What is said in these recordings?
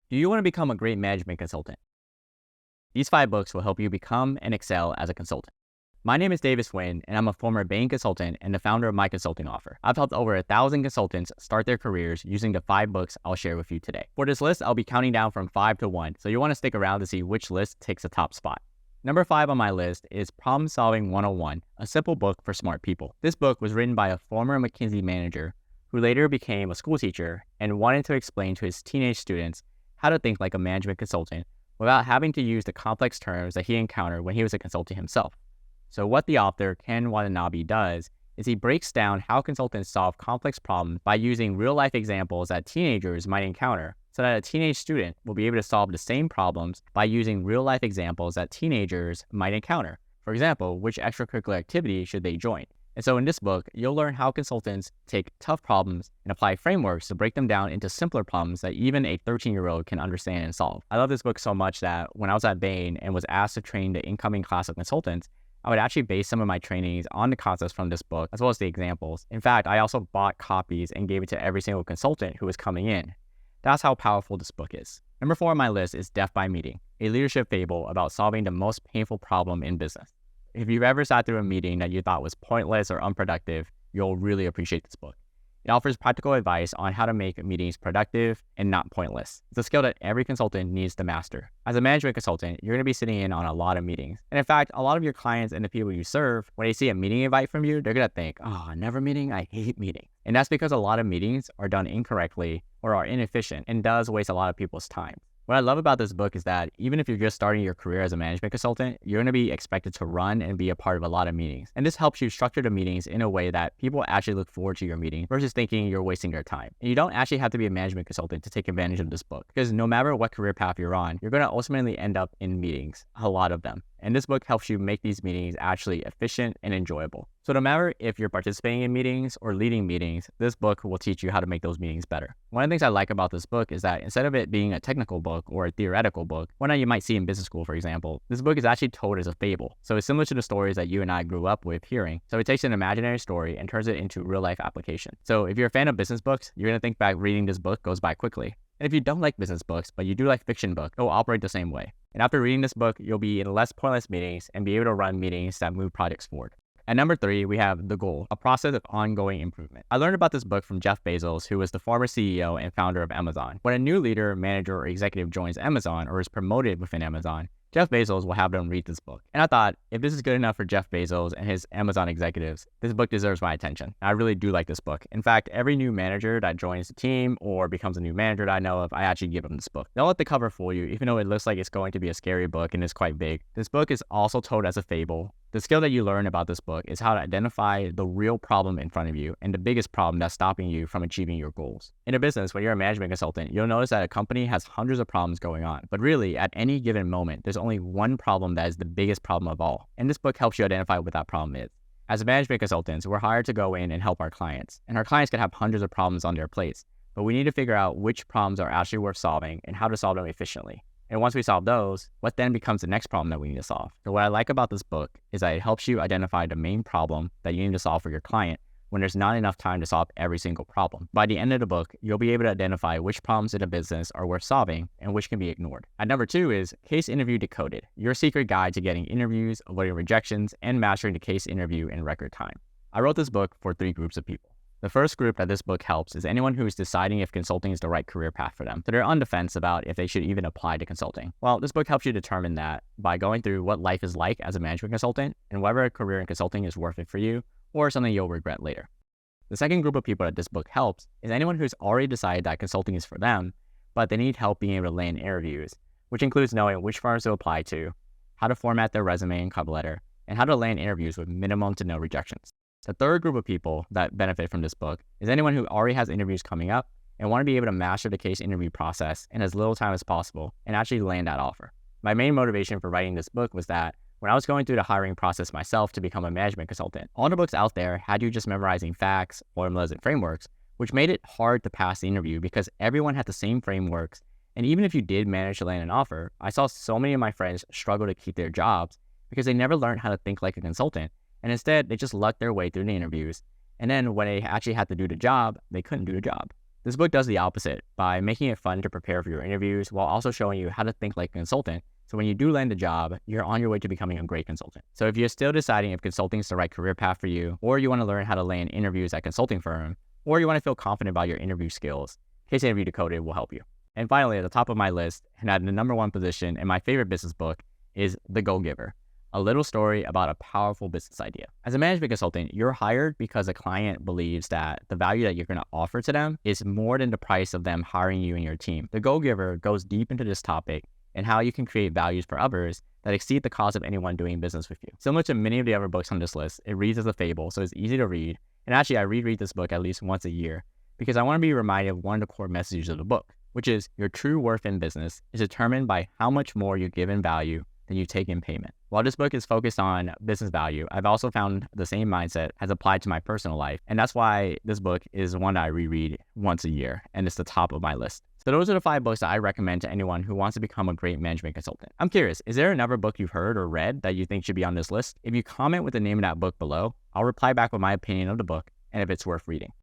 Do you want to become a great management consultant? These 5 books will help you become and excel as a consultant. My name is 𝗢𝗶𝗱𝗲𝗲𝗀, and I'm a former Bain consultant and the founder of my consulting offer. I've helped over 1,000 consultants start their careers using the 5 books I'll share with you today. For this list, I'll be counting down from 5 to 1, so you want to stick around to see which list takes the top spot. Number 5 on my list is Problem Solving 101, a simple book for smart people. This book was written by a former McKinsey manager who later became a school teacher and wanted to explain to his teenage students how to think like a management consultant without having to use the complex terms that he encountered when he was a consultant himself. So what the author, 𝗢𝗀𝗄𝗏, does is he breaks down how consultants solve complex problems by using real-life examples that teenagers might encounter, so that a teenage student will be able to solve the same problems by using real-life examples that teenagers might encounter. For example, which extracurricular activity should they join? And so in this book, you'll learn how consultants take tough problems and apply frameworks to break them down into simpler problems that even a 13-year-old can understand and solve. I love this book so much that when I was at Bain and was asked to train the incoming class of consultants, I would actually base some of my trainings on the concepts from this book, as well as the examples. In fact, I also bought copies and gave it to every single consultant who was coming in. That's how powerful this book is. Number 4 on my list is Death by Meeting, a leadership fable about solving the most painful problem in business. If you've ever sat through a meeting that you thought was pointless or unproductive, you'll really appreciate this book. It offers practical advice on how to make meetings productive and not pointless. It's a skill that every consultant needs to master. As a management consultant, you're going to be sitting in on a lot of meetings. And in fact, a lot of your clients and the people you serve, when they see a meeting invite from you, they're going to think, oh, never meeting? I hate meeting. And that's because a lot of meetings are done incorrectly or are inefficient and does waste a lot of people's time. What I love about this book is that even if you're just starting your career as a management consultant, you're going to be expected to run and be a part of a lot of meetings. And this helps you structure the meetings in a way that people actually look forward to your meeting versus thinking you're wasting their time. And you don't actually have to be a management consultant to take advantage of this book, because no matter what career path you're on, you're going to ultimately end up in meetings, a lot of them. And this book helps you make these meetings actually efficient and enjoyable. So no matter if you're participating in meetings or leading meetings, this book will teach you how to make those meetings better. One of the things I like about this book is that instead of it being a technical book or a theoretical book, one that you might see in business school, for example, this book is actually told as a fable. So it's similar to the stories that you and I grew up with hearing. So it takes an imaginary story and turns it into real life application. So if you're a fan of business books, you're going to think back reading this book goes by quickly. And if you don't like business books, but you do like fiction books, it will operate the same way. And after reading this book, you'll be in less pointless meetings and be able to run meetings that move projects forward. At number 3, we have The Goal, a process of ongoing improvement. I learned about this book from Jeff Bezos, who was the former CEO and founder of Amazon. When a new leader, manager, or executive joins Amazon or is promoted within Amazon, Jeff Bezos will have them read this book. And I thought, if this is good enough for Jeff Bezos and his Amazon executives, this book deserves my attention. I really do like this book. In fact, every new manager that joins the team or becomes a new manager that I know of, I actually give them this book. Don't let the cover fool you, even though it looks like it's going to be a scary book and it's quite big. This book is also told as a fable. The skill that you learn about this book is how to identify the real problem in front of you and the biggest problem that's stopping you from achieving your goals. In a business, when you're a management consultant, you'll notice that a company has hundreds of problems going on. But really, at any given moment, there's only one problem that is the biggest problem of all. And this book helps you identify what that problem is. As management consultants, we're hired to go in and help our clients. And our clients can have hundreds of problems on their plates. But we need to figure out which problems are actually worth solving and how to solve them efficiently. And once we solve those, what then becomes the next problem that we need to solve? So what I like about this book is that it helps you identify the main problem that you need to solve for your client when there's not enough time to solve every single problem. By the end of the book, you'll be able to identify which problems in a business are worth solving and which can be ignored. At number 2 is Case Interview Decoded, your secret guide to getting interviews, avoiding rejections, and mastering the case interview in record time. I wrote this book for 3 groups of people. The first group that this book helps is anyone who is deciding if consulting is the right career path for them. So they're on the fence about if they should even apply to consulting. Well, this book helps you determine that by going through what life is like as a management consultant and whether a career in consulting is worth it for you or something you'll regret later. The second group of people that this book helps is anyone who's already decided that consulting is for them, but they need help being able to land interviews, which includes knowing which firms to apply to, how to format their resume and cover letter, and how to land interviews with minimum to no rejections. The third group of people that benefit from this book is anyone who already has interviews coming up and want to be able to master the case interview process in as little time as possible and actually land that offer. My main motivation for writing this book was that when I was going through the hiring process myself to become a management consultant, all the books out there had you just memorizing facts, formulas, and frameworks, which made it hard to pass the interview because everyone had the same frameworks. And even if you did manage to land an offer, I saw so many of my friends struggle to keep their jobs because they never learned how to think like a consultant. And instead, they just lucked their way through the interviews. And then when they actually had to do the job, they couldn't do the job. This book does the opposite by making it fun to prepare for your interviews while also showing you how to think like a consultant. So when you do land a job, you're on your way to becoming a great consultant. So if you're still deciding if consulting is the right career path for you, or you want to learn how to land interviews at consulting firm, or you want to feel confident about your interview skills, Case Interview Decoded will help you. And finally, at the top of my list, and at the #1 position in my favorite business book, is The Gogiver, a little story about a powerful business idea. As a management consultant, you're hired because a client believes that the value that you're going to offer to them is more than the price of them hiring you and your team. The Gogiver goes deep into this topic and how you can create values for others that exceed the cost of anyone doing business with you. Similar to many of the other books on this list, it reads as a fable, so it's easy to read. And actually, I reread this book at least once a year because I want to be reminded of one of the core messages of the book, which is your true worth in business is determined by how much more you give in value than you take in payment. While this book is focused on business value, I've also found the same mindset has applied to my personal life. And that's why this book is one that I reread once a year, and it's the top of my list. So those are the 5 books that I recommend to anyone who wants to become a great management consultant. I'm curious, is there another book you've heard or read that you think should be on this list? If you comment with the name of that book below, I'll reply back with my opinion of the book and if it's worth reading.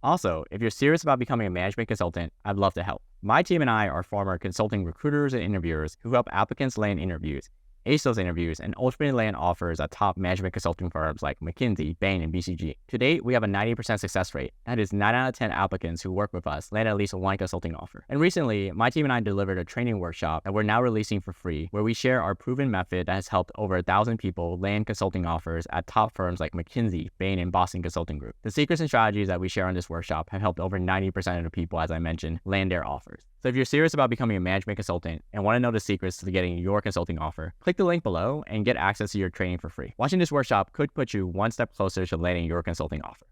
Also, if you're serious about becoming a management consultant, I'd love to help. My team and I are former consulting recruiters and interviewers who help applicants land interviews, ace those interviews, and ultimately land offers at top management consulting firms like McKinsey, Bain, and BCG. To date, we have a 90% success rate. That is 9 out of 10 applicants who work with us land at least one consulting offer. And recently, my team and I delivered a training workshop that we're now releasing for free, where we share our proven method that has helped over 1,000 people land consulting offers at top firms like McKinsey, Bain, and Boston Consulting Group. The secrets and strategies that we share on this workshop have helped over 90% of the people, as I mentioned, land their offers. So if you're serious about becoming a management consultant and want to know the secrets to getting your consulting offer, click the link below and get access to your training for free. Watching this workshop could put you one step closer to landing your consulting offer.